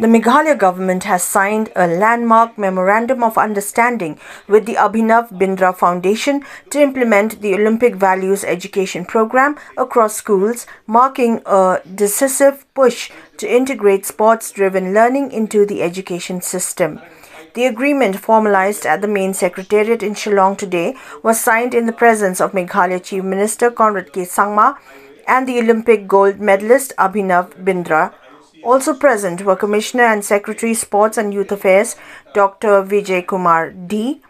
The Meghalaya government has signed a landmark Memorandum of Understanding with the Abhinav Bindra Foundation to implement the Olympic Values Education Program across schools, marking a decisive push to integrate sports-driven learning into the education system. The agreement, formalized at the main secretariat in Shillong today, was signed in the presence of Meghalaya Chief Minister Conrad K. Sangma and the Olympic gold medalist Abhinav Bindra. Also present were Commissioner and Secretary Sports and Youth Affairs Dr. Vijay Kumar D,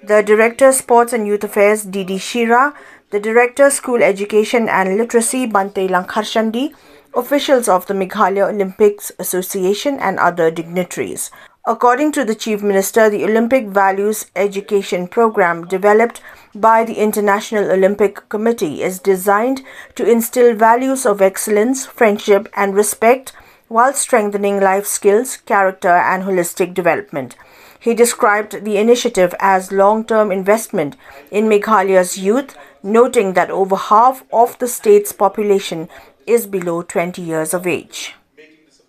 the Director Sports and Youth Affairs D.D. Shira, the Director School Education and Literacy Bante Langkharshandi, officials of the Meghalaya Olympics Association and other dignitaries. According to the Chief Minister, the Olympic Values Education Program developed by the International Olympic Committee is designed to instill values of excellence, friendship and respect while strengthening life skills, character and holistic development. He described the initiative as long-term investment in Meghalaya's youth, noting that over half of the state's population is below 20 years of age.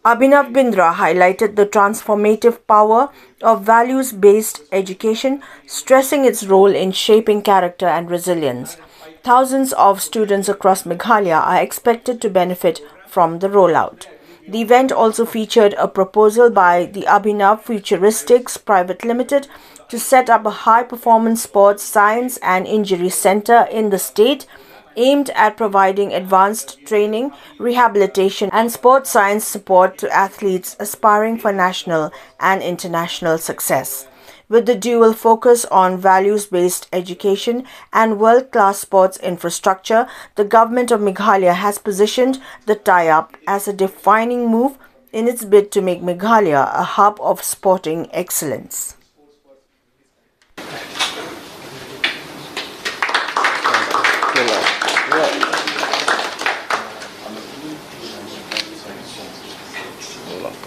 Abhinav Bindra highlighted the transformative power of values-based education, stressing its role in shaping character and resilience. Thousands of students across Meghalaya are expected to benefit from the rollout. The event also featured a proposal by the Abhinav Futuristics Private Limited to set up a high-performance sports science and injury center in the state, aimed at providing advanced training, rehabilitation and sports science support to athletes aspiring for national and international success. With the dual focus on values-based education and world-class sports infrastructure, the government of Meghalaya has positioned the tie-up as a defining move in its bid to make Meghalaya a hub of sporting excellence.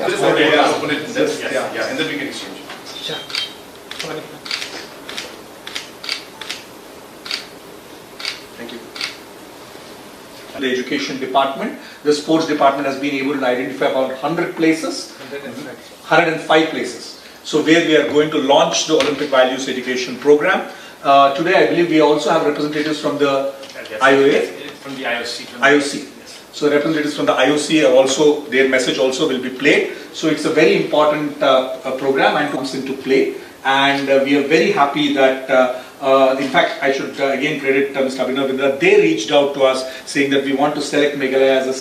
Just open it in this, yeah, and then we can exchange. Sure. Thank you. The education department, the sports department has been able to identify about 100 places, 105 places. So where we are going to launch the Olympic Values Education Program. Today I believe we also have representatives from the IOA. From the IOC. IOC. So representatives from the IOC are also, their message also will be played. So it's a very important program and comes into play. And we are very happy that, in fact, I should again credit Mr. Abhinav Bindra. They reached out to us saying that we want to select Meghalaya as a